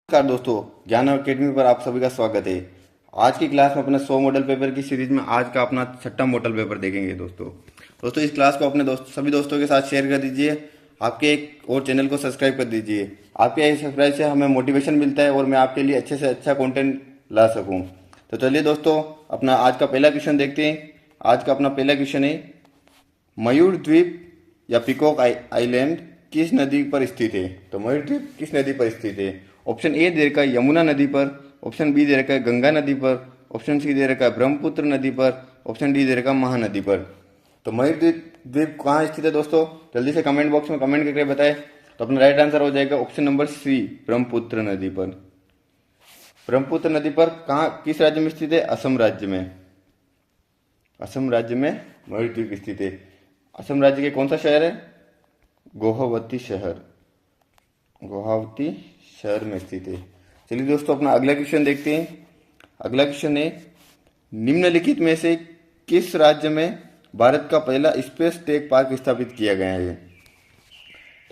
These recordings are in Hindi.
नमस्कार दोस्तों, ज्ञान अकेडमी पर आप सभी का स्वागत है। आज की क्लास में अपने 100 मॉडल पेपर की सीरीज में आज का अपना छठा मॉडल पेपर देखेंगे। दोस्तों इस क्लास को अपने सभी दोस्तों के साथ शेयर कर दीजिए। आपके एक और चैनल को सब्सक्राइब कर दीजिए। आपके सब्सक्राइब से हमें मोटिवेशन मिलता है और मैं आपके लिए अच्छे से अच्छा कंटेंट ला सकूं। तो चलिए दोस्तों, अपना आज का पहला क्वेश्चन देखते हैं। आज का अपना पहला क्वेश्चन है, मयूर द्वीप या पिकॉक आइलैंड किस नदी पर स्थित है? तो मयूर द्वीप किस नदी पर स्थित है? ऑप्शन ए दे रखा है यमुना नदी पर, ऑप्शन बी दे रखा है गंगा नदी पर, ऑप्शन सी दे रखा है ब्रह्मपुत्र नदी पर, ऑप्शन डी दे रखा है महानदी पर। तो मयूर द्वीप द्वीप कहाँ स्थित है दोस्तों? जल्दी से कमेंट बॉक्स में कमेंट करके बताएं। तो अपना राइट आंसर हो जाएगा ऑप्शन नंबर सी, ब्रह्मपुत्र नदी पर। ब्रह्मपुत्र नदी पर कहाँ, किस राज्य में स्थित है? असम राज्य में। असम राज्य में मयूर द्वीप स्थित है। असम राज्य के कौन सा शहर है? गुवाहाटी शहर। गुवाहाटी शहर में स्थित है। चलिए दोस्तों, अपना अगला क्वेश्चन देखते हैं। अगला क्वेश्चन है, निम्नलिखित में से किस राज्य में भारत का पहला स्पेस टेक पार्क स्थापित किया गया है?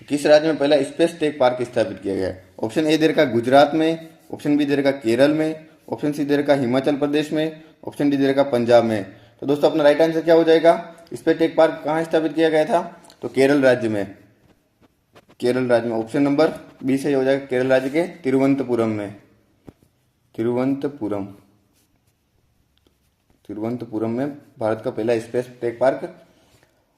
तो किस राज्य में पहला स्पेस टेक पार्क स्थापित किया गया है? ऑप्शन ए दे रखा गुजरात में, ऑप्शन बी दे रखा केरल में, ऑप्शन सी दे रखा हिमाचल प्रदेश में, ऑप्शन डी दे रखा पंजाब में। तो दोस्तों अपना राइट आंसर क्या हो जाएगा? स्पेस टेक पार्क कहाँ स्थापित किया गया था? तो केरल राज्य में। केरल राज्य में ऑप्शन नंबर बी सही हो जाएगा। केरल राज्य के तिरुवनंतपुरम में। तिरुवनंतपुरम तिरुवनंतपुरम में भारत का पहला स्पेस टेक पार्क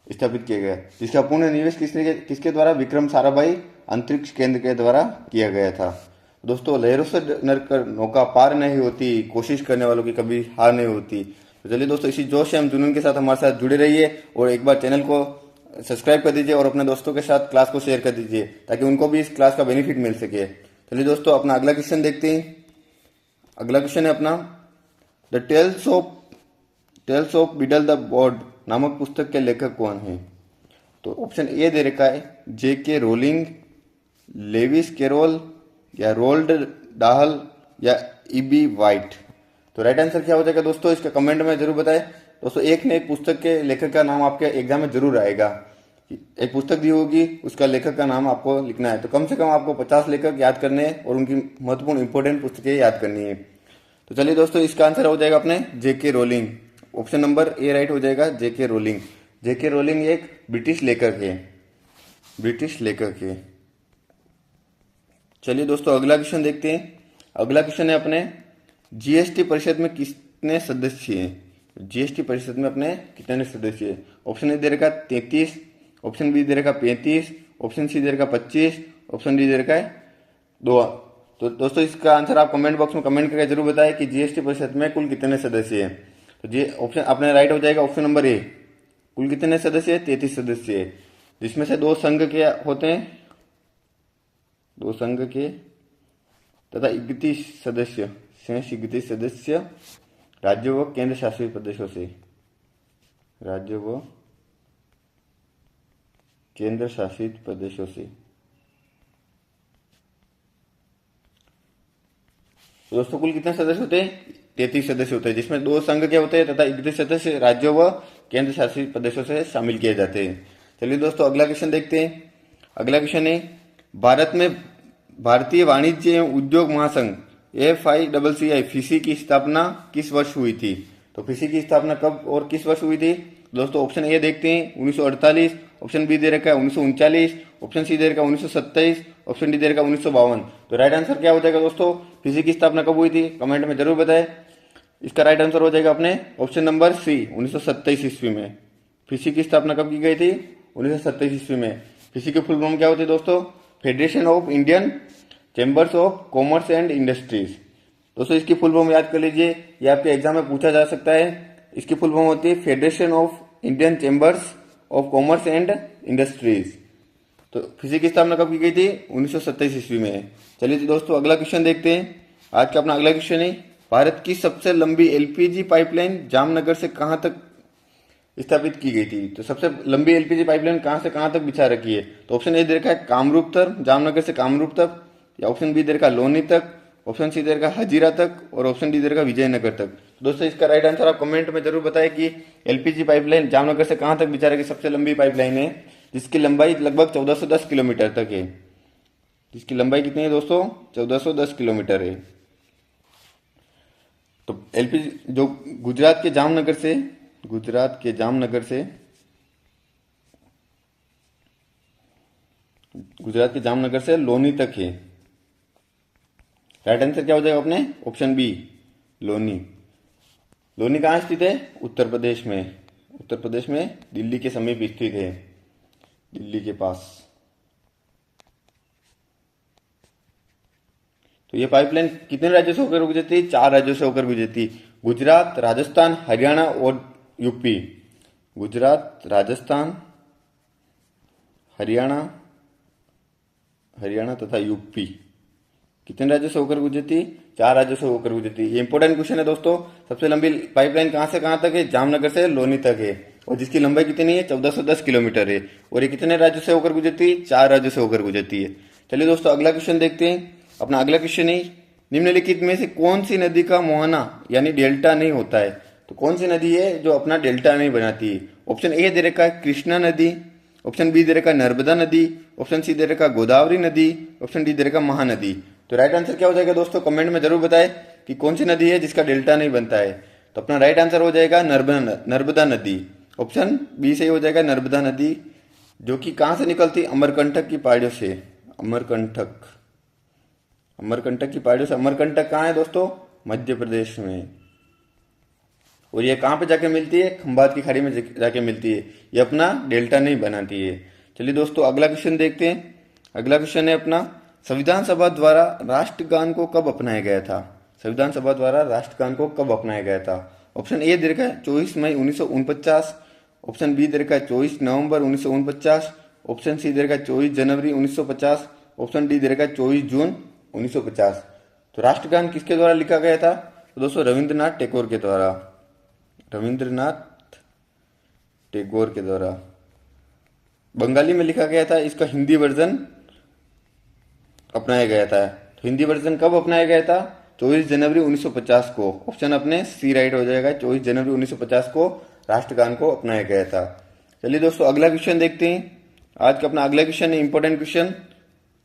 स्थापित किया गया, जिसका पूर्ण निवेश किसके द्वारा? विक्रम साराभाई अंतरिक्ष केंद्र के द्वारा किया गया था। दोस्तों, लहरों से डर कर नौका पार नहीं होती, कोशिश करने वालों की कभी हार नहीं होती। तो चलिए दोस्तों, इसी जोश एवं जुनून के साथ हमारे साथ जुड़े रहिए और एक बार चैनल को सब्सक्राइब कर दीजिए और अपने दोस्तों के साथ क्लास को शेयर कर दीजिए ताकि उनको भी इस क्लास का बेनिफिट मिल सके। चलिए दोस्तों, अपना अगला क्वेश्चन देखते हैं। अगला क्वेश्चन है अपना, the tales of Beedle the Bard नामक पुस्तक के लेखक कौन है? तो ऑप्शन ए दे रखा है J.K. रोलिंग, लेविस कैरोल या रोल्ड डाहल या E.B. वाइट। तो राइट आंसर क्या हो जाएगा दोस्तों? इसका कमेंट में जरूर बताएं। दोस्तों, एक न एक पुस्तक के लेखक का नाम आपके एग्जाम में जरूर आएगा। एक पुस्तक दी होगी, उसका लेखक का नाम आपको लिखना है। तो कम से कम आपको 50 लेखक याद करने हैं और उनकी महत्वपूर्ण इंपॉर्टेंट पुस्तकें याद करनी है। तो चलिए दोस्तों, इसका आंसर हो जाएगा अपने J.K. Rolling. Option number A right हो जाएगा, J.K. रोलिंग। J.K. रोलिंग एक ब्रिटिश लेखक है। ब्रिटिश लेखक है। चलिए दोस्तों, अगला क्वेश्चन देखते हैं। अगला क्वेश्चन है अपने, जीएसटी परिषद में कितने सदस्य हैं? जीएसटी परिषद में अपने कितने सदस्य हैं? ऑप्शन ए दे रखा 33, ऑप्शन बी दे रखा 35, ऑप्शन सी दे रखा 25, ऑप्शन डी दे रखा है 2। तो दोस्तों, इसका आंसर आप कमेंट बॉक्स में कमेंट करके जरूर बताएं कि जीएसटी परिषद में कुल कितने सदस्य हैं। तो जी ऑप्शन अपने राइट हो जाएगा ऑप्शन नंबर ए। कुल कितने सदस्य है? 33 सदस्य है, जिसमें से 2 संघ के होते हैं, 2 संघ के तथा 31 सदस्य, शेष 31 सदस्य राज्यों व केंद्र शासित प्रदेशों से। राज्यों व केंद्र शासित प्रदेशों से। तो दोस्तों, कुल कितने सदस्य होते हैं? 33 सदस्य होते हैं, जिसमें 2 संघ के होते हैं तथा 31 सदस्य राज्यों व केंद्र शासित प्रदेशों से शामिल किए जाते हैं। चलिए दोस्तों, अगला क्वेश्चन देखते हैं। अगला क्वेश्चन है, भारत में भारतीय वाणिज्य एवं उद्योग महासंघ FICCI फिसी की स्थापना किस वर्ष हुई थी? तो फिसी की स्थापना कब और किस वर्ष हुई थी? दोस्तों, ऑप्शन ए देखते हैं 1948, ऑप्शन बी दे रखा है 1939, ऑप्शन सी दे रखा है 1927, ऑप्शन डी दे रखा है 1952। तो राइट आंसर क्या हो जाएगा दोस्तों? फिजी की स्थापना कब हुई थी? कमेंट में जरूर बताएं। इसका राइट आंसर हो जाएगा अपने ऑप्शन नंबर सी, 1927 ईस्वी में। फिजी की स्थापना कब की गई थी? 1927 ईस्वी में। फिजी की फुल फॉर्म क्या होती है दोस्तों? Federation of Indian chambers of commerce and industries. दोस्तों, इसकी फुल फॉर्म याद कर लीजिए, ये आपके एग्जाम में पूछा जा सकता है। इसकी फुल फॉर्म होती है federation of Indian chambers of commerce and industries. तो फिजी की स्थापना कब की गई थी? 1927 ईस्वी में। चलिए दोस्तों, अगला क्वेश्चन देखते हैं। आज का अपना अगला क्वेश्चन है, भारत की सबसे लंबी एलपीजी पाइपलाइन जामनगर से कहां तक स्थापित की गई थी? तो सबसे लंबी एलपीजी पाइपलाइन कहां से कहां तक बिछा रखी है? तो ऑप्शन ए दे रखा है कामरूप तक, जामनगर से कामरूप तक, या ऑप्शन बी दे रखा लोनी तक, ऑप्शन सी दे रखा हजीरा तक, और ऑप्शन डी दे रखा विजयनगर तक। तो दोस्तों, इसका राइट आंसर आप कमेंट में जरूर बताएं कि एलपीजी पाइपलाइन जामनगर से कहां तक बिछा रखी सबसे लंबी पाइपलाइन है, जिसकी लंबाई लगभग 1410 किलोमीटर तक है, जिसकी लंबाई कितनी है दोस्तों, 1410 किलोमीटर है। तो एलपीजी जो गुजरात के जामनगर से लोनी तक है। राइट आंसर क्या हो जाएगा अपने, ऑप्शन बी लोनी। लोनी कहाँ स्थित है, उत्तर प्रदेश में दिल्ली के समीप स्थित है, दिल्ली के पास। तो ये पाइपलाइन कितने राज्यों से होकर गुजरती है, 4 राज्यों से होकर गुजरती, गुजरात, राजस्थान, हरियाणा और यूपी। गुजरात, राजस्थान, हरियाणा तथा यूपी कितने राज्यों से होकर गुजरती, 4 राज्यों से होकर गुजरती। ये इंपॉर्टेंट क्वेश्चन है दोस्तों। सबसे लंबी पाइपलाइन कहां से कहां तक है, जामनगर से लोनी तक है, और जिसकी लंबाई कितनी है, 1410 किलोमीटर है। और ये कितने राज्यों से होकर गुजरती है, 4 राज्यों से होकर गुजरती है। चलिए दोस्तों अगला क्वेश्चन देखते हैं। अपना अगला क्वेश्चन है, निम्नलिखित में से कौन सी नदी का मोहना यानी डेल्टा नहीं होता है। तो कौन सी नदी है जो अपना डेल्टा नहीं बनाती है। ऑप्शन ए दे रखा है कृष्णा नदी, ऑप्शन बी दे रखा है नर्मदा नदी, ऑप्शन सी दे रखा है गोदावरी नदी, ऑप्शन डी दे रखा है महानदी। तो राइट आंसर क्या हो जाएगा दोस्तों, कमेंट में जरूर बताएं कि कौन सी नदी है जिसका डेल्टा नहीं बनता है। तो अपना राइट आंसर हो जाएगा नर्मदा नदी। ऑप्शन बी सही हो जाएगा, नर्मदा नदी, जो कि कहां से निकलती, अमरकंटक की पहाड़ियों से। अमरकंटक की पहाड़ियों से। अमरकंटक कहाँ है दोस्तों, मध्य प्रदेश में। और ये कहाँ पे जाके मिलती है, खंबात की खाड़ी में जाके मिलती है। ये अपना डेल्टा नहीं बनाती है। चलिए दोस्तों अगला क्वेश्चन देखते हैं। अगला क्वेश्चन है अपना, संविधान सभा द्वारा राष्ट्रगान को कब अपनाया गया था। संविधान सभा द्वारा राष्ट्रगान को कब अपनाया गया था। ऑप्शन ए दे रखा है 24 मई 1949, ऑप्शन बी दे रखा है 24 नवंबर 1949, ऑप्शन सी दे रखा है 24 जनवरी 1950, ऑप्शन डी दे रखा है 24 जून 1950। तो राष्ट्रगान किसके द्वारा लिखा गया था, तो दोस्तों रविंद्रनाथ टैगोर के द्वारा। बंगाली में लिखा गया था, इसका हिंदी वर्जन अपनाया गया था। तो हिंदी वर्जन कब अपनाया गया था, 24 जनवरी 1950 को। ऑप्शन अपने सी राइट हो जाएगा, 24 जनवरी 1950 को राष्ट्रगान को अपनाया गया था। चलिए दोस्तों अगला क्वेश्चन देखते हैं। आज का अपना अगला क्वेश्चन है इंपॉर्टेंट क्वेश्चन,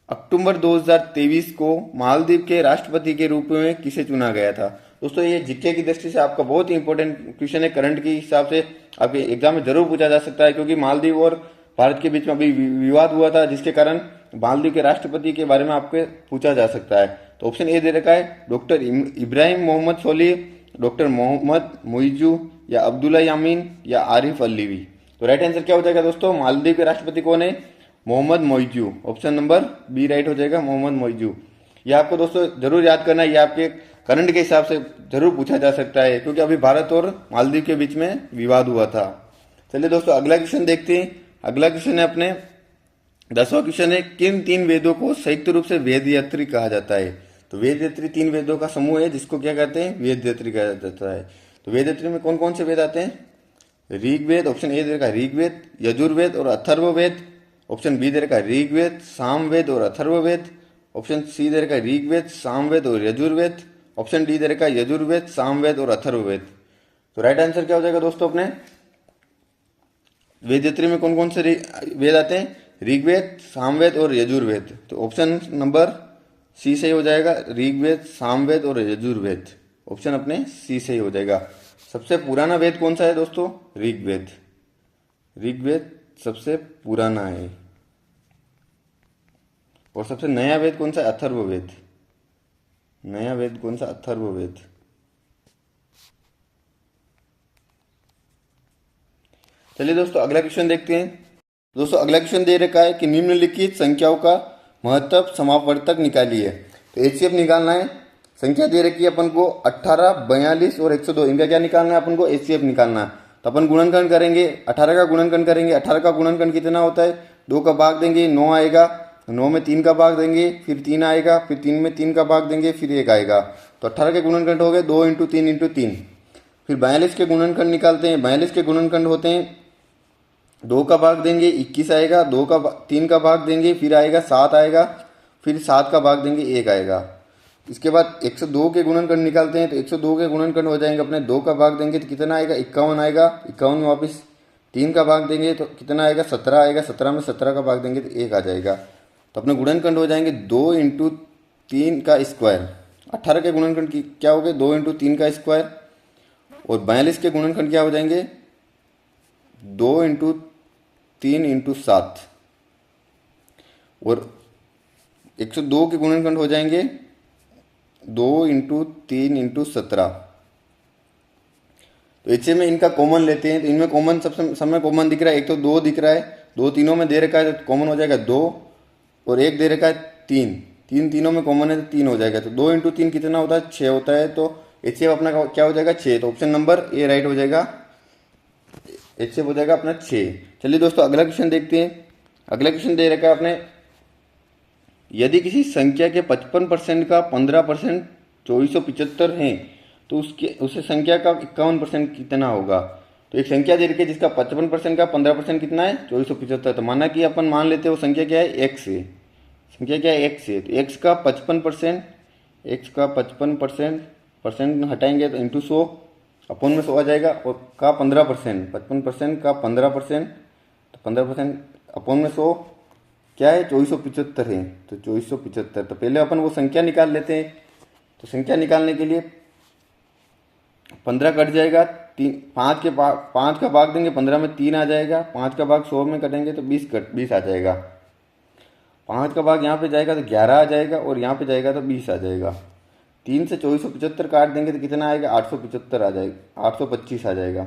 अक्टूबर 2023 को मालदीव के राष्ट्रपति के रूप में किसे चुना गया था। दोस्तों ये जीके की दृष्टि से आपका बहुत ही इंपॉर्टेंट क्वेश्चन है, करंट के हिसाब से आपके एग्जाम में जरूर पूछा जा सकता है, क्योंकि मालदीव और भारत के बीच में अभी विवाद हुआ था, जिसके कारण मालदीव के राष्ट्रपति के बारे में आपके पूछा जा सकता है। तो ऑप्शन ए दे रखा है डॉक्टर इब्राहिम मोहम्मद सोलिह, डॉक्टर मोहम्मद मोइजू, या अब्दुल्ला यामीन, या आरिफ अलीवी। तो राइट आंसर क्या हो जाएगा दोस्तों, मालदीव के राष्ट्रपति कौन है, Mohammed Muizzu. Option number B right हो जाएगा, मोहम्मद मोइजू। यह आपको दोस्तों जरूर याद करना है, यह आपके करंट के हिसाब से जरूर पूछा जा सकता है, क्योंकि अभी भारत और मालदीव के बीच में विवाद हुआ था। चलिए दोस्तों अगला क्वेश्चन देखते हैं। अगला क्वेश्चन है अपने 10वां क्वेश्चन है, किन 3 वेदों को संयुक्त रूप से वेदयात्री कहा जाता है। तो वेदयात्री 3 वेदों का समूह है, जिसको क्या कहते हैं, वेदयात्री कहा जाता है। तो वेदयात्री में कौन कौन से वेद आते हैं, ऋग्वेद, ऑप्शन ए दे रखा है ऋग्वेद, यजुर्वेद और अथर्ववेद, ऑप्शन बी दे रखा है ऋग्वेद, सामवेद और अथर्ववेद, ऑप्शन सी दे रखा है ऋग्वेद, सामवेद और यजुर्वेद, ऑप्शन डी दे रखा है यजुर्वेद, सामवेद और अथर्ववेद। तो राइट आंसर क्या हो जाएगा दोस्तों अपने, वेदयात्री में कौन कौन से वेद आते हैं, ऋग्वेद, सामवेद और यजुर्वेद। तो ऑप्शन नंबर सी सही हो जाएगा, ऋग्वेद, सामवेद और यजुर्वेद। ऑप्शन अपने सी सही हो जाएगा। सबसे पुराना वेद कौन सा है दोस्तों, ऋग्वेद। ऋग्वेद सबसे पुराना है। और सबसे नया वेद कौन सा, अथर्ववेद। नया वेद कौन सा, अथर्ववेद। चलिए दोस्तों अगला क्वेश्चन देखते हैं। दोस्तों अगला क्वेश्चन दे रखा है कि निम्नलिखित संख्याओं का महत्तम समापवर्तक निकालिए। तो एचसीएफ निकालना है। संख्या दे रखी है अपन को 18, 42 और 102, इनका क्या निकालना है अपन को, एचसीएफ निकालना है। तो अपन गुणनखंड करेंगे, 18 का गुणनखंड करेंगे। 18 का गुणनखंड कितना होता है, 2 का भाग देंगे 9 आएगा, 9 में 3 का भाग देंगे फिर 3 आएगा, फिर 3 में 3 का भाग देंगे फिर 1 आएगा। तो 18 के गुणनखंड हो गए 2 × 3 × 3। फिर 42 के गुणनखंड निकालते हैं। 42 के गुणनखंड होते हैं 2 का भाग देंगे 21 आएगा, 3 का भाग देंगे फिर आएगा 7 आएगा, फिर 7 का भाग देंगे 1 आएगा। इसके बाद 102 के गुणनखंड निकालते हैं। तो 102 के गुणनखंड हो जाएंगे अपने 2 का भाग देंगे तो कितना आएगा, 51 आएगा। 51 में वापस 3 का भाग देंगे तो कितना आएगा, 17 आएगा। 17 में 17 का भाग देंगे तो 1 आ जाएगा। तो अपने गुणनखंड हो जाएंगे 2 × 3 का स्क्वायर। 18 के गुणनखंड क्या हो गए 2 × 3 का स्क्वायर, और 42 के गुणनखंड क्या हो जाएंगे 2 × 3 × 7, और 102 के गुणनखंड हो जाएंगे 2 × 3 × 17। तो ऐसे में इनका कॉमन लेते हैं, तो इनमें कॉमन सबसे समय कॉमन दिख रहा है, एक तो 2 दिख रहा है, 2 तीनों में दे रखा है तो कॉमन हो जाएगा 2, और 1 दे रखा है 3, 3 तीनों में कॉमन है तो 3 हो जाएगा। तो 2 × 3 कितना होता है 6 होता है, तो एच अपना क्या हो जाएगा 6। तो ऑप्शन नंबर ए राइट हो जाएगा, एच हो जाएगा अपना 6। चलिए दोस्तों अगला क्वेश्चन देखते हैं। अगला क्वेश्चन दे रखा है अपने, यदि किसी संख्या के 55% का 15% 2475 है तो उसे संख्या का 51% कितना होगा। तो एक संख्या दे रखी है जिसका 55% का 15% कितना है 2475। तो माना कि अपन मान लेते हैं वो संख्या क्या है एक्स है, संख्या क्या है एक्स है, तो एक्स का 55%, एक्स का 55% परसेंट हटाएंगे तो इंटू 100 अपन में 100 आ जाएगा, और का 15%, 55% का 15%, तो 15% अपन में 100 क्या है 2475 है, तो 2475। तो पहले अपन वो संख्या निकाल लेते हैं। तो संख्या निकालने के लिए 15 कट जाएगा, 5 का भाग देंगे 15 में 3 आ जाएगा, 5 का भाग 100 में कटेंगे तो 20 आ जाएगा, 5 का भाग यहाँ पे जाएगा तो 11 आ जाएगा, और यहाँ पे जाएगा तो 20 आ जाएगा। 3 से 2475 काट देंगे तो कितना आएगा 875 आ जाएगा, 825 आ जाएगा।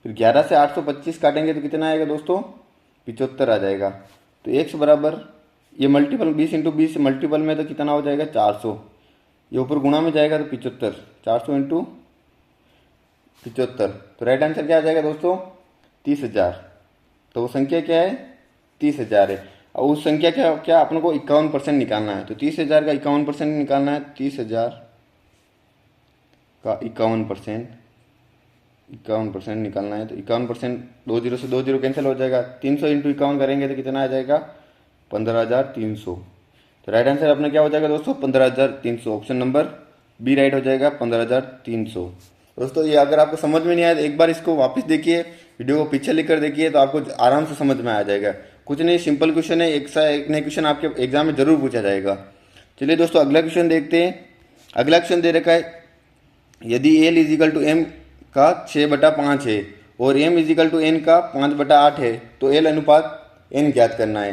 फिर 11 से 825 काटेंगे तो कितना आएगा दोस्तों 75 आ जाएगा। तो एक्स बराबर ये मल्टीपल 20 × 20 मल्टीपल में तो कितना हो जाएगा 400, ये ऊपर गुणा में जाएगा तो 75, 400 × 75। तो राइट आंसर क्या आ जाएगा दोस्तों 30,000। तो वो संख्या क्या है 30,000 है, और उस संख्या क्या क्या अपन को 51% निकालना है। तो 30,000 का 51% निकालना है, 30,000 का 51% निकालना है। तो 51%, 2 0 से 2 0 कैंसिल हो जाएगा, 300 × 51 करेंगे तो कितना आ जाएगा 15,300। तो राइट आंसर अपना क्या हो जाएगा दोस्तों 15,300, ऑप्शन नंबर बी राइट हो जाएगा 15,300। दोस्तों ये अगर आपको समझ में नहीं आया तो एक बार इसको वापस देखिए, वीडियो को पीछे लिखकर देखिए, तो आपको आराम से समझ में आ जाएगा। कुछ नहीं, सिंपल क्वेश्चन है, एक नए क्वेश्चन आपके एग्जाम में जरूर पूछा जाएगा। चलिए दोस्तों अगला क्वेश्चन देखते हैं। अगला क्वेश्चन दे रखा है, यदि एल = एम का 6/5 है और m = n का 5/8 है तो एल अनुपात n ज्ञात करना है।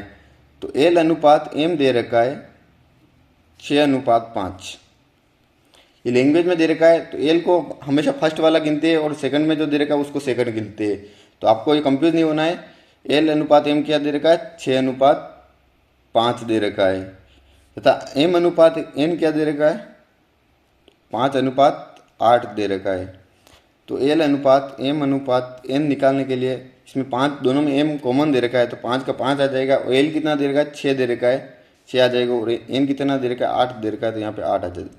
तो एल अनुपात m दे रखा है 6:5। ये लैंग्वेज में दे रखा है, तो एल को हमेशा फर्स्ट वाला गिनते हैं और सेकंड में जो दे रखा है उसको सेकंड गिनते हैं। तो आपको ये कंफ्यूज नहीं होना है। एल अनुपात m क्या दे रखा है 6:5 दे रखा है, तथा m अनुपात n क्या दे रखा है 5:8 दे रखा है। तो एल अनुपात m अनुपात n निकालने के लिए इसमें 5 दोनों में m कॉमन दे रखा है, तो 5 का 5 आ जाएगा, और एल कितना दे रखा है 6 दे रखा है, 6 आ जाएगा, और n कितना दे रखा है 8 दे रखा है, तो यहाँ पे 8 आ जाएगा।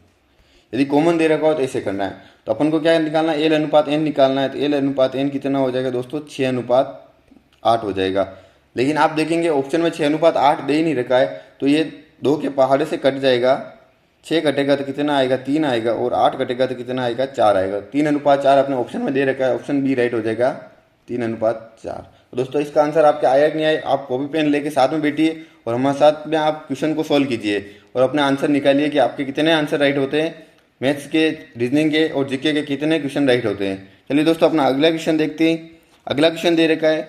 यदि कॉमन दे रखा हो तो ऐसे करना है। तो अपन को क्या निकालना है एल अनुपात n निकालना है। तो एल अनुपात n कितना हो जाएगा दोस्तों 6:8 हो जाएगा। लेकिन आप देखेंगे ऑप्शन में 6:8 दे ही नहीं रखा है, तो ये 2 के पहाड़े से कट जाएगा, 6 कटेगा तो कितना आएगा 3 आएगा, और 8 कटेगा तो कितना आएगा 4 आएगा। 3:4 अपने ऑप्शन में दे रखा है, ऑप्शन बी राइट हो जाएगा 3:4। तो दोस्तों इसका आंसर आपके आया कि नहीं आया, आप कॉपी पेन लेके साथ में बैठिए और हमारे साथ में आप क्वेश्चन को सॉल्व कीजिए और अपने आंसर निकालिए कि आपके कितने आंसर राइट होते हैं, मैथ्स के, रीजनिंग के और जीके के कितने क्वेश्चन राइट होते हैं। चलिए दोस्तों अपना अगला क्वेश्चन देखते हैं। अगला क्वेश्चन दे रखा है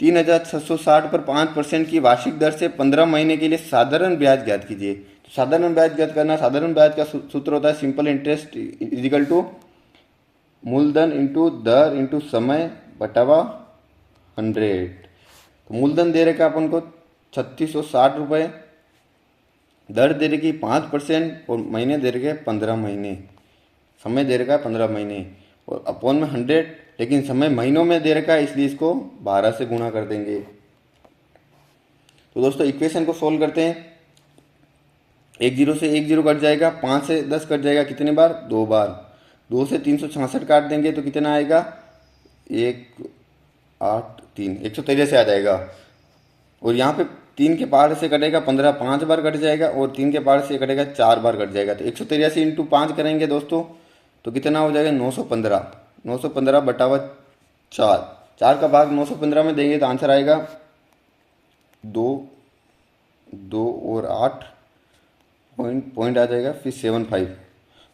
3,660 पर 5% की वार्षिक दर से 15 महीने के लिए साधारण ब्याज ज्ञात कीजिए। तो साधारण ब्याज ज्ञात करना, साधारण ब्याज का सूत्र होता है सिंपल इंटरेस्ट = मूलधन इंटू दर इंटू समय बटावा 100। तो मूलधन दे रखा अपन को 3,660 रुपये, दर दे रखी 5% और महीने दे रखे 15 महीने, समय दे रखा है 15 महीने, और अपॉन में 100, लेकिन समय महीनों में दे रखा है इसलिए इसको 12 से गुणा कर देंगे। तो दोस्तों इक्वेशन को सोल्व करते हैं। 1 0 से 1 0 कट जाएगा, 5 से 10 कट जाएगा कितने बार 2 बार, 2 से 366 काट देंगे तो कितना आएगा 1 8 3 183 आ जाएगा, और यहाँ पे 3 के पार से कटेगा 15 5 बार कट जाएगा, और 3 के पार से कटेगा 4 बार कट जाएगा। तो 183 × 5 करेंगे दोस्तों तो कितना हो जाएगा 915, 915 बटावा 4, 4 का भाग 915 में देंगे तो आंसर आएगा 2 2 और 8 पॉइंट आ जाएगा, फिर 75,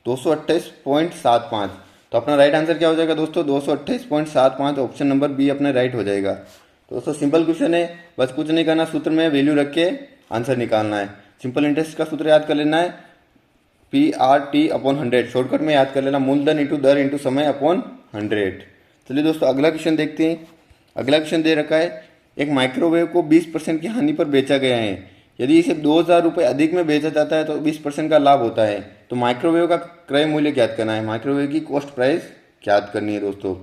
228.75। तो अपना राइट आंसर क्या हो जाएगा दोस्तों? 228.75। ऑप्शन नंबर बी अपना राइट हो जाएगा। तो दोस्तों सिंपल क्वेश्चन है, बस कुछ नहीं करना, सूत्र में वैल्यू रख के आंसर निकालना है। सिंपल इंटरेस्ट का सूत्र याद कर लेना है, PRT/100। शॉर्टकट में याद कर लेना, मूलधन इंटू दर इंटू समय अपॉन 100। चलिए दोस्तों अगला क्वेश्चन देखते हैं। अगला क्वेश्चन दे रखा है, एक माइक्रोवेव को 20% की हानि पर बेचा गया है। यदि इसे 2000 रुपये अधिक में बेचा जाता है तो 20% का लाभ होता है। तो माइक्रोवेव का क्रय मूल्य ज्ञात करना है, माइक्रोवेव की कॉस्ट प्राइस ज्ञात करनी है दोस्तों।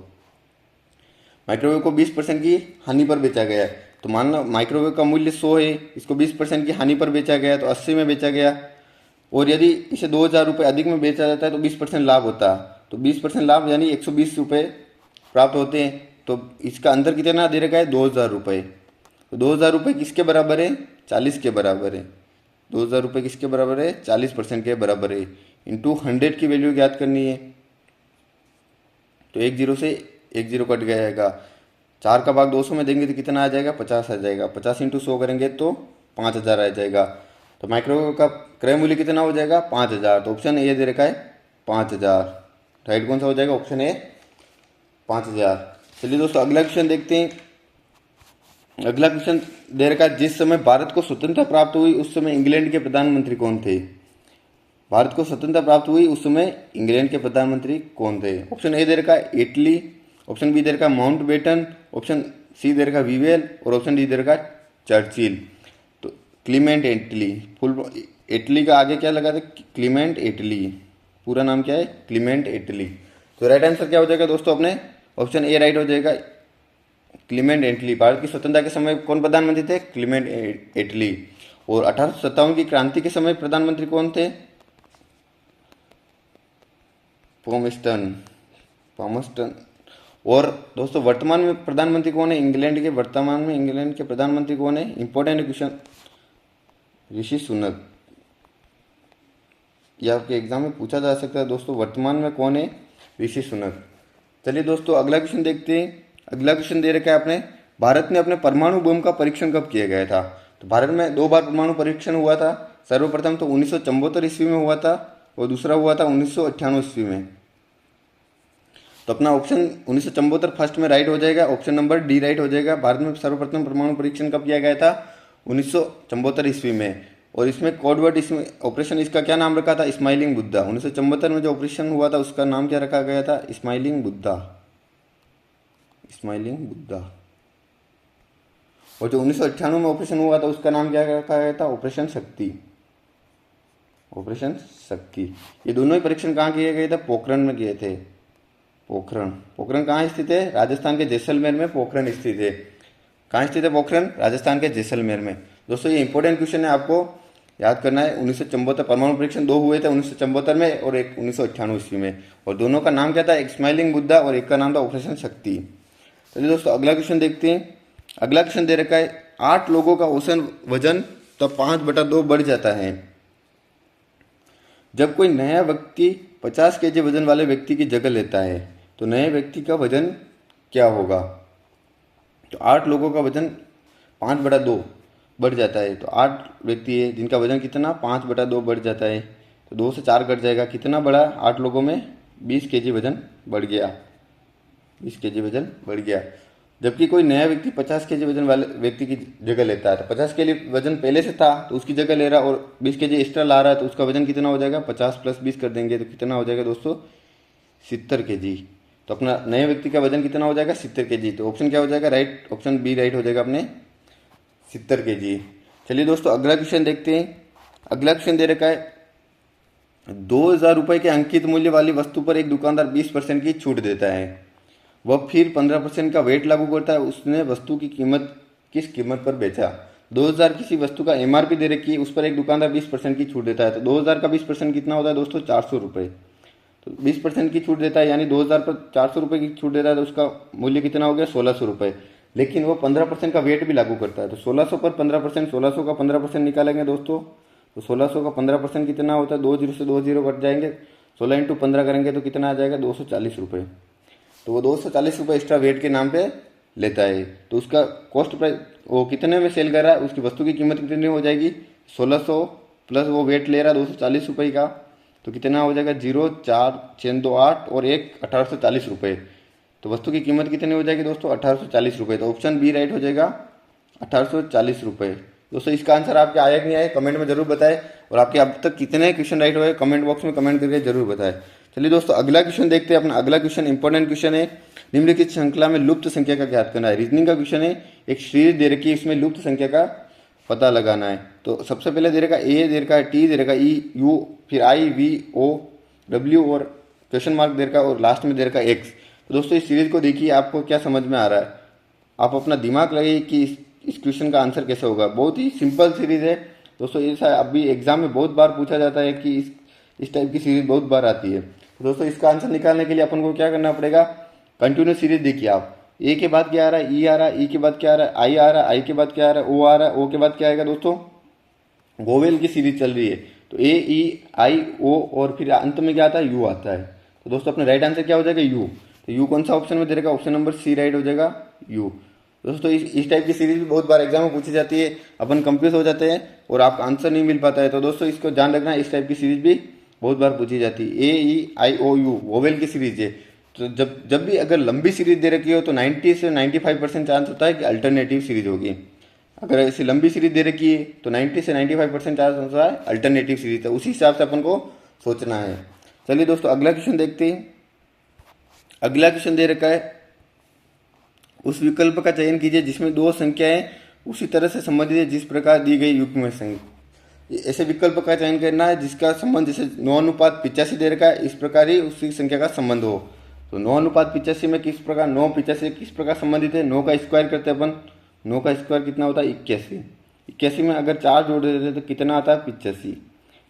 माइक्रोवेव को 20% की हानि पर बेचा गया है, तो मान लो माइक्रोवेव का मूल्य 100 है, इसको 20% की हानि पर बेचा गया तो 80 में बेचा गया। और यदि इसे 2000 रुपये अधिक में बेचा जाता है तो 20% लाभ होता है। तो 20% लाभ यानी 120 रुपये प्राप्त होते हैं। तो इसका अंतर कितना दे रखा है? 2000 रुपये। तो 2000 रुपये किसके बराबर है? 40 के बराबर है। 2000 रुपये किसके बराबर है? 40% के बराबर है। इंटू 100 की वैल्यू ज्ञात करनी है। तो 10 से 10 कट जाएगा, 4 का भाग 200 में देंगे तो कितना आ जाएगा? 50 आ जाएगा। 50 इंटू 100 करेंगे तो 5000 आ जाएगा। तो माइक्रोवेव का क्रय मूल्य कितना हो जाएगा? 5000। तो ऑप्शन ए दे रखा है 5000। राइट कौन सा हो जाएगा? Option A 5000। चलिए दोस्तों अगला क्वेश्चन देखते हैं। अगला क्वेश्चन दे रखा है, जिस समय भारत को स्वतंत्रता प्राप्त हुई उस समय इंग्लैंड के प्रधानमंत्री कौन थे? भारत को स्वतंत्रता प्राप्त हुई उस समय इंग्लैंड के प्रधानमंत्री कौन थे? ऑप्शन ए दे रखा है इटली, ऑप्शन बी दे रखा है माउंट बेटन, ऑप्शन सी दे रखा है विवेल और ऑप्शन डी दे रखा है चर्चिल। तो क्लीमेंट एटली, फुल इटली का आगे क्या लगा था? क्लीमेंट एटली। पूरा नाम क्या है? क्लीमेंट एटली। तो राइट आंसर क्या हो जाएगा दोस्तों? अपने ऑप्शन ए राइट हो जाएगा, क्लीमेंट एटली। भारत की स्वतंत्रता के समय कौन प्रधानमंत्री थे? क्लीमेंट एटली। और 1857 की क्रांति के समय प्रधानमंत्री कौन थे? पॉमस्टन। और दोस्तों वर्तमान में प्रधानमंत्री कौन है इंग्लैंड के? वर्तमान में इंग्लैंड के प्रधानमंत्री कौन है? Important question, Rishi Sunak. यह आपके एग्जाम में पूछा जा सकता है दोस्तों, वर्तमान में कौन है? ऋषि सुनक। चलिए दोस्तों अगला क्वेश्चन देखते हैं। अगला क्वेश्चन दे रखा है आपने, भारत ने अपने परमाणु बम का परीक्षण कब किया गया था? तो भारत में 2 बार परमाणु परीक्षण हुआ था। सर्वप्रथम तो 1974 ईस्वी में हुआ था और दूसरा हुआ था 1998 ईस्वी में। तो अपना ऑप्शन 1974 फर्स्ट में राइट हो जाएगा, ऑप्शन नंबर डी राइट हो जाएगा। भारत में सर्वप्रथम परमाणु परीक्षण कब किया गया था? 1974 ईस्वी में। और इसमें कोडवर्ड, इसमें ऑपरेशन इसका क्या नाम रखा था? स्माइलिंग बुद्धा। 1974 में जो ऑपरेशन हुआ था उसका नाम क्या रखा गया था? स्माइलिंग बुद्धा। स्माइलिंग बुद्धा। और जो 1998 में ऑपरेशन हुआ था उसका नाम क्या रखा गया था? ऑपरेशन शक्ति। ऑपरेशन शक्ति। ये दोनों ही परीक्षण कहाँ किए गए थे? पोखरण में किए थे। पोखरण। पोखरण कहाँ स्थित है? राजस्थान के जैसलमेर में पोखरण स्थित है। कहाँ स्थित है पोखरण? राजस्थान के जैसलमेर में। दोस्तों ये इंपॉर्टेंट क्वेश्चन है, आपको याद करना है। 1974 परमाणु परीक्षण 2 हुए थे, 1974 में और एक 1998 ईस्वी में। और दोनों का नाम क्या था? एक स्माइलिंग बुद्धा और एक का नाम था ऑपरेशन शक्ति। चलिए दोस्तों अगला क्वेश्चन देखते हैं। अगला क्वेश्चन दे रखा है, 8 लोगों का औसत वजन तो 5/2 बढ़ जाता है जब कोई नया व्यक्ति 50 केजी वजन वाले व्यक्ति की जगह लेता है। तो नए व्यक्ति का वजन क्या होगा? तो 8 लोगों का वजन 5/2 बढ़ जाता है। तो 8 व्यक्ति है जिनका वजन कितना? 5/2 बढ़ जाता है। तो 2 से 4 कट जाएगा, कितना बढ़ा? 8 लोगों में 20 केजी वजन बढ़ गया। 20 केजी वजन बढ़ गया। जबकि कोई नया व्यक्ति 50 केजी वजन वाले व्यक्ति की जगह लेता है। तो 50 केजी वजन पहले से था तो उसकी जगह ले रहा और 20 केजी एक्स्ट्रा ला रहा है, तो उसका वजन कितना हो जाएगा? 50 + 20 कर देंगे तो कितना हो जाएगा दोस्तों? 70 केजी। तो अपना नए व्यक्ति का वजन कितना हो जाएगा? 70 केजी। तो ऑप्शन क्या हो जाएगा? राइट, ऑप्शन बी राइट हो जाएगा अपने, 70 केजी। चलिए दोस्तों अगला क्वेश्चन देखते हैं। अगला क्वेश्चन दे रखा है, 2000 रुपये के अंकित मूल्य वाली वस्तु पर एक दुकानदार 20% की छूट देता है। वह फिर 15% का वेट लागू करता है। उसने वस्तु की कीमत किस कीमत पर बेचा? 2000 किसी वस्तु का एमआरपी दे रखी है, उस पर एक दुकानदार 20% की छूट देता है। तो 2000 का 20% कितना होता है दोस्तों? 400 रुपये। तो 20% की छूट देता है यानी 2000 पर 400 रुपये की छूट देता है, तो उसका मूल्य कितना हो गया? 1600 रुपये। लेकिन वो 15% का वेट भी लागू करता है। तो 1600 पर 15%, 1600 का 15% निकालेंगे दोस्तों। तो 1600 का 15% कितना होता है? 2 0 से 2 0 कट जाएंगे। 16 × 15 करेंगे तो कितना आ जाएगा? 240 रुपये। तो वो 240 रुपये एक्स्ट्रा वेट के नाम पे लेता है। तो उसका कॉस्ट प्राइस वो कितने में सेल कर रहा है, उसकी वस्तु की कीमत कितनी हो जाएगी 1600 प्लस वो वेट ले रहा है 240 रुपये का, तो कितना हो जाएगा 0 4 6 2 8 और 1 1840 रुपये। तो वस्तु की कीमत कितनी हो जाएगी दोस्तों 1840 रुपये। तो ऑप्शन बी राइट हो जाएगा 1840 रुपये। दोस्तों इसका आंसर आपके आया कि नहीं आया कमेंट में जरूर बताएं, और आपके अब तक कितने क्वेश्चन राइट हुए कमेंट बॉक्स में कमेंट करके जरूर बताएं। चलिए दोस्तों अगला क्वेश्चन देखते हैं। अपना अगला क्वेश्चन इंपॉर्टेंट क्वेश्चन है, निम्नलिखित श्रृंखला में लुप्त संख्या का ज्ञात करना है। रीजनिंग का क्वेश्चन है, एक सीरीज दे रखी है, इसमें लुप्त संख्या का पता लगाना है। तो सबसे पहले दे रखा ए, दे रखा है टी, दे रखा ई यू, फिर आई वी ओ डब्ल्यू और क्वेश्चन मार्क दे रखा और लास्ट में दे रखा एक्स। तो दोस्तों इस सीरीज को देखिए आपको क्या समझ में आ रहा है, आप अपना दिमाग लगाइए कि इस क्वेश्चन का आंसर कैसे होगा। बहुत ही सिंपल सीरीज है दोस्तों, ऐसा अभी एग्जाम में बहुत बार पूछा जाता है कि इस टाइप की सीरीज बहुत बार आती है। तो दोस्तों इसका आंसर निकालने के लिए अपन को क्या करना पड़ेगा, कंटिन्यू सीरीज देखिए आप, ए के बाद क्या आ रहा है ई आ रहा है, ई के बाद क्या आ रहा है आई आ रहा है, आई के बाद क्या आ रहा है ओ आ रहा है, ओ के बाद क्या आएगा दोस्तों वोवेल की सीरीज चल रही है। तो ए ई आई ओ और फिर अंत में क्या आता है यू आता है। तो दोस्तों अपना राइट आंसर क्या हो जाएगा यू। तो यू कौन सा ऑप्शन में दे देगा, ऑप्शन नंबर सी राइट हो जाएगा यू। दोस्तों इस टाइप की सीरीज भी बहुत बार एग्जाम में पूछी जाती है, अपन कंफ्यूज हो जाते हैं और आपका आंसर नहीं मिल पाता है। तो दोस्तों इसको ध्यान रखना, इस टाइप की सीरीज भी बहुत बार पूछी जाती है। ए ई आई ओ यू वोवेल की सीरीज है। तो जब भी अगर लंबी सीरीज दे रखी हो तो 90 से 95% चांस होता है कि अल्टरनेटिव सीरीज होगी। अगर ऐसी लंबी सीरीज दे रखी है तो 90 से 95% चांस होता है अल्टरनेटिव सीरीज है, उसी हिसाब से अपन को सोचना है। चलिए दोस्तों अगला क्वेश्चन देखते हैं। अगला क्वेश्चन दे रखा है, उस विकल्प का चयन कीजिए जिसमें दो संख्याएं उसी तरह से संबंधित है जिस प्रकार दी गई युग्म संख्या। ऐसे विकल्प का चयन करना है जिसका संबंध जैसे 9:85 दे रखा है, इस प्रकार ही उसी संख्या का संबंध हो। तो 9:85 में किस प्रकार 9:85 किस प्रकार संबंधित है, 9 का स्क्वायर करते हैं अपन, 9 का स्क्वायर कितना होता है 81, 81 में अगर 4 जोड़ देते हैं तो कितना आता है 85।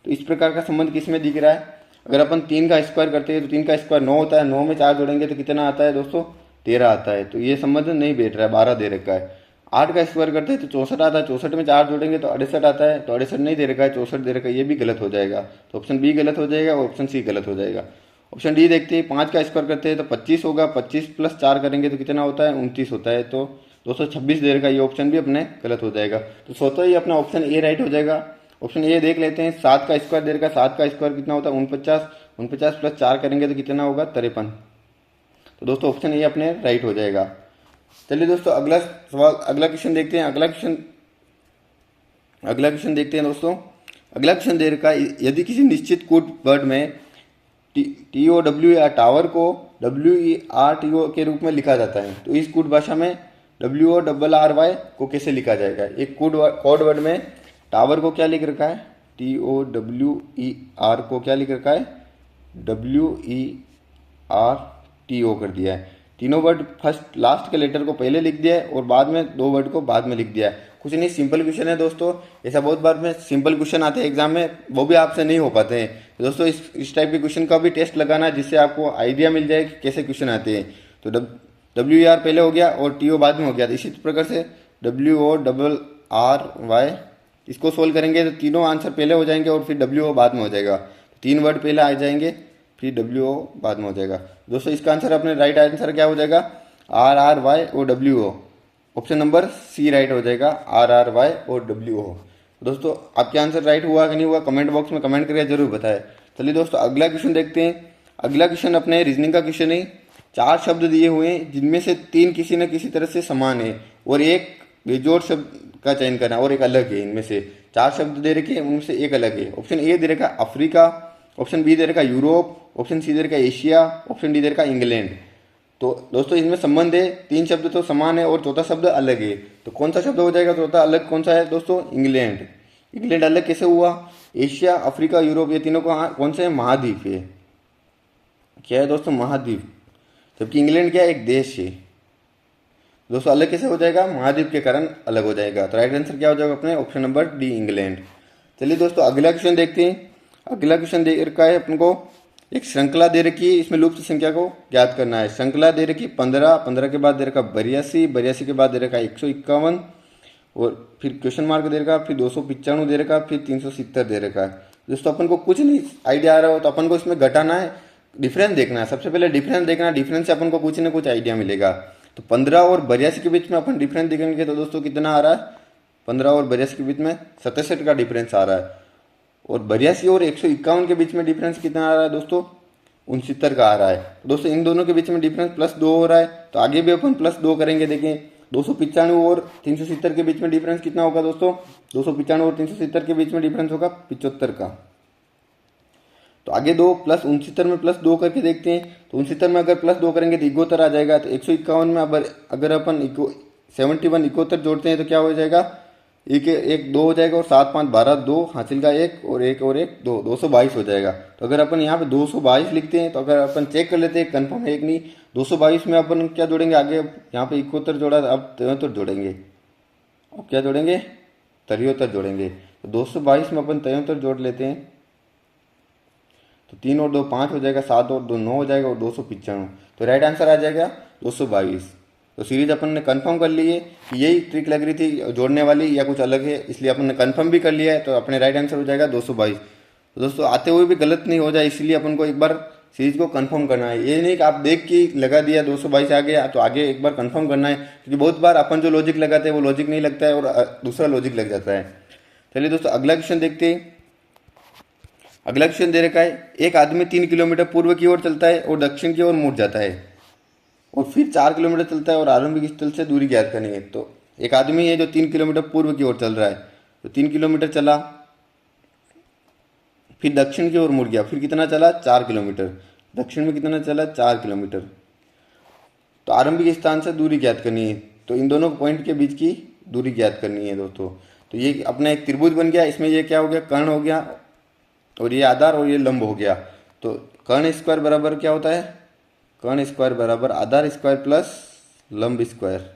तो इस प्रकार का संबंध किस में दिख रहा है, अगर अपन 3 का स्क्वायर करते हैं तो 3 का स्क्वायर 9 होता है, 9 में 4 जोड़ेंगे तो कितना आता है दोस्तों 13 आता है। तो ये संबंध नहीं बैठ रहा है, 12 दे रखा है। 8 का स्क्वायर करते हैं तो 64 आता है, 64 में 4 जोड़ेंगे तो 68 आता है, तो 68 नहीं दे रखा है 64 दे रखा है, ये भी गलत हो जाएगा। तो ऑप्शन बी गलत हो जाएगा और ऑप्शन सी गलत हो जाएगा। ऑप्शन डी देखते हैं, 5 का स्क्वायर करते हैं तो 25 होगा, 25 प्लस 4 करेंगे तो कितना होता है 29 होता है, तो 226 दे रखा है, ये ऑप्शन भी अपने गलत हो जाएगा। तो स्वतः ही अपना ऑप्शन ए राइट हो जाएगा। ऑप्शन ए देख लेते हैं, 7 का स्क्वायर दे रखा है, 7 का स्क्वायर कितना होता है 49, 49 प्लस 4 करेंगे तो कितना होगा 53। तो दोस्तों ऑप्शन ए अपने राइट हो जाएगा। चलिए दोस्तों अगला सवाल अगला क्वेश्चन देखते हैं। अगला क्वेश्चन देखते हैं दोस्तों। अगला क्वेश्चन दे रखा है, यदि किसी निश्चित कोड वर्ड में TOW या टावर को WERTO के रूप में लिखा जाता है तो इस कोड भाषा में WORRY को कैसे लिखा जाएगा। एक कोड वर्ड में टावर को क्या लिख रखा है TOWER को क्या लिख रखा है WERTO कर दिया है। तीनों वर्ड फर्स्ट लास्ट के लेटर को पहले लिख दिया है और बाद में 2 वर्ड को बाद में लिख दिया है। कुछ नहीं, सिंपल क्वेश्चन है दोस्तों। ऐसा बहुत बार में सिंपल क्वेश्चन आते हैं एग्जाम में, वो भी आपसे नहीं हो पाते हैं। तो दोस्तों इस टाइप के क्वेश्चन का भी टेस्ट लगाना है जिससे आपको आइडिया मिल जाए कि कैसे क्वेश्चन आते हैं। तो WER पहले हो गया और TO बाद में हो गया, तो इसी प्रकार से WORRY इसको सोल्व करेंगे तो तीनों आंसर पहले हो जाएंगे और फिर WO बाद में हो जाएगा। 3 वर्ड पहले आ जाएंगे फिर WO बाद में हो जाएगा। दोस्तों इसका आंसर अपने राइट आंसर क्या हो जाएगा RRY और WO। Option number C right हो जाएगा RRY और WO। दोस्तों आपके आंसर राइट हुआ कि नहीं हुआ कमेंट बॉक्स में कमेंट करके जरूर बताएं। चलिए दोस्तों अगला क्वेश्चन देखते हैं। अगला क्वेश्चन अपने रीजनिंग का क्वेश्चन है। 4 शब्द दिए हुए हैं जिनमें से 3 किसी न किसी तरह से समान है और एक बेजोड़ शब्द का चयन करना और एक अलग है। इनमें से 4 शब्द दे रखे हैं, उनमें से एक अलग है। ऑप्शन ए दे रखा अफ्रीका, ऑप्शन बी दे रखा यूरोप, ऑप्शन सी दे रखा एशिया, ऑप्शन डी दे रखा इंग्लैंड। तो दोस्तों इसमें संबंध है, 3 शब्द तो समान है और चौथा शब्द अलग है। तो कौन सा शब्द हो जाएगा चौथा अलग, कौन सा है दोस्तों इंग्लैंड। इंग्लैंड अलग कैसे हुआ, एशिया अफ्रीका यूरोप ये तीनों कौन से महाद्वीप है, क्या है दोस्तों महाद्वीप, जबकि इंग्लैंड क्या है एक देश है। दोस्तों अलग कैसे हो जाएगा, महाद्वीप के कारण अलग हो जाएगा। तो राइट आंसर क्या हो जाएगा अपने ऑप्शन नंबर डी इंग्लैंड। चलिए दोस्तों अगला क्वेश्चन देखते हैं। अगला क्वेश्चन दे रखा है अपन को, एक श्रृंखला दे रखी है, इसमें लुप्त संख्या को ज्ञात करना है। श्रृंखला दे रखी 15, 15 के बाद दे रखा 82, 82 के बाद दे रखा 151 और फिर क्वेश्चन मार्क दे रखा, फिर 295 दे रखा, फिर 370 दे रखा है। दोस्तों अपन को कुछ नहीं आइडिया आ रहा हो तो अपन को इसमें घटाना है, डिफरेंस देखना है। सबसे पहले डिफरेंस देखना है, डिफरेंस से अपन को कुछ ना कुछ आइडिया मिलेगा। तो 15 और 82 के बीच में अपन डिफरेंस देखेंगे तो दोस्तों कितना आ रहा है, 15 और 82 के बीच में 67 का डिफरेंस आ रहा है। और 82 और 151 के बीच में डिफरेंस कितना आ रहा है दोस्तों, 69 का आ रहा है। तो दोस्तों इन दोनों के बीच में डिफरेंस +2 हो रहा है, तो आगे भी अपन +2 करेंगे। देखें 295 और 370 के बीच में डिफरेंस कितना होगा दोस्तों, 295 और 370 के बीच में डिफरेंस होगा 75 का। तो आगे 2 प्लस 69 में +2 करके देखते हैं। तो 69 में अगर +2 करेंगे तो 71 आ जाएगा। तो 151 में अगर अपन 71 71 जोड़ते हैं तो क्या हो जाएगा, एक एक 2 हो जाएगा और 7 5 12 2 हासिल का 1 और 1 और 1 2 222 हो जाएगा। तो अगर अपन यहाँ पे 222 लिखते हैं तो अगर अपन चेक कर लेते हैं कंफर्म है कि नहीं, 222 में अपन क्या जोड़ेंगे, आगे यहाँ पे 71 जोड़ा, अब 73 जोड़ेंगे। अब क्या जोड़ेंगे, 73 जोड़ेंगे। तो 222 में अपन 73 जोड़ लेते हैं तो 3 और 2 5 हो जाएगा, 7 और 2 9 हो जाएगा और 295। तो राइट आंसर आ जाएगा 222। तो सीरीज अपन ने कंफर्म कर ली है कि यही ट्रिक लग रही थी जोड़ने वाली या कुछ अलग है, इसलिए अपन ने कंफर्म भी कर लिया है। तो अपने राइट आंसर हो जाएगा 222। तो दोस्तों आते हुए भी गलत नहीं हो जाए, इसलिए अपन को एक बार सीरीज को कंफर्म करना है। ये नहीं कि आप देख के लगा दिया 222 आ गया, तो आगे एक बार कंफर्म करना है, क्योंकि बहुत बार अपन जो लॉजिक लगाते हैं वो लॉजिक नहीं लगता है और दूसरा लॉजिक लग जाता है। चलिए दोस्तों अगला क्वेश्चन देखते हैं। अगला क्वेश्चन दे रखा है, एक आदमी 3 किलोमीटर पूर्व की ओर चलता है और दक्षिण की ओर मुड़ जाता है और फिर 4 किलोमीटर चलता है और आरंभिक स्थल से दूरी ज्ञात करनी है। तो एक आदमी है जो 3 किलोमीटर पूर्व की ओर चल रहा है, तो 3 किलोमीटर चला, फिर दक्षिण की ओर मुड़ गया, फिर कितना चला, 4 किलोमीटर। दक्षिण में कितना चला, 4 किलोमीटर। तो आरंभिक स्थान से दूरी ज्ञात करनी है, तो इन दोनों पॉइंट के बीच की दूरी ज्ञात करनी है दोस्तों। तो ये अपना एक त्रिभुज बन गया, इसमें ये क्या हो गया, कर्ण हो गया और ये आधार और ये लंब हो गया। तो कर्ण स्क्वायर बराबर क्या होता है, कर्ण स्क्वायर बराबर आधार स्क्वायर प्लस लंब स्क्वायर।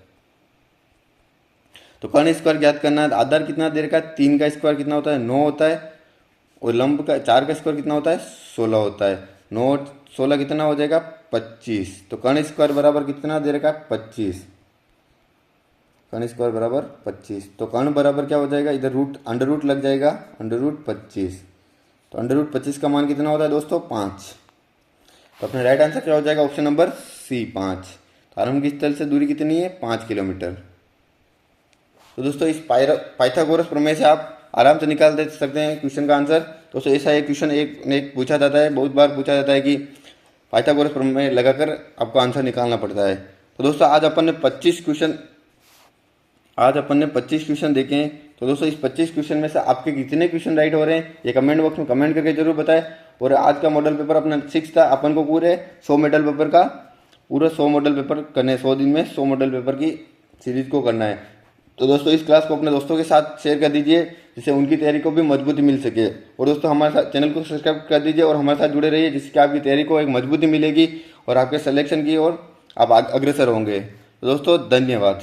तो कर्ण स्क्वायर ज्ञात करना है, आधार कितना दे रखा है, 3 का स्क्वायर कितना होता है, 9 होता है, और लंब का 4 का स्क्वायर कितना होता है, 16 होता है। 9 16 कितना हो जाएगा, 25। तो कर्ण स्क्वायर बराबर कितना दे रखा है, 25। कर्ण स्क्वायर बराबर 25। तो कर्ण बराबर क्या हो जाएगा, इधर अंडर रूट लग जाएगा, अंडर रूट 25। तो अंडर रूट 25 का मान कितना होता है दोस्तों, 5। तो अपने राइट आंसर क्या हो जाएगा, ऑप्शन नंबर सी 5। तो आरंभिक स्थल से दूरी कितनी है, 5 किलोमीटर। तो दोस्तों इस पाइथागोरस प्रमेय से आप आराम से निकाल दे सकते हैं क्वेश्चन का आंसर। दोस्तों ऐसा एक क्वेश्चन एक पूछा जाता है, बहुत बार पूछा जाता है कि पाइथागोरस प्रमेय लगाकर आपको आंसर निकालना पड़ता है। तो दोस्तों आज अपन ने 25 क्वेश्चन देखे हैं। तो दोस्तों इस 25 क्वेश्चन में से आपके कितने क्वेश्चन राइट हो रहे हैं ये कमेंट बॉक्स में कमेंट करके जरूर बताएं। और आज का मॉडल पेपर अपना 6 था, अपन को पूरे 100 मॉडल पेपर का पूरा 100 मॉडल पेपर करने, 100 दिन में 100 मॉडल पेपर की सीरीज को करना है। तो दोस्तों इस क्लास को अपने दोस्तों के साथ शेयर कर दीजिए, जिससे उनकी तैयारी को भी मजबूती मिल सके। और दोस्तों हमारे साथ चैनल को सब्सक्राइब कर दीजिए और हमारे साथ जुड़े रहिए, जिससे आपकी तैयारी को एक मजबूती मिलेगी और आपके सिलेक्शन की ओर आप अग्रसर होंगे। तो दोस्तों धन्यवाद।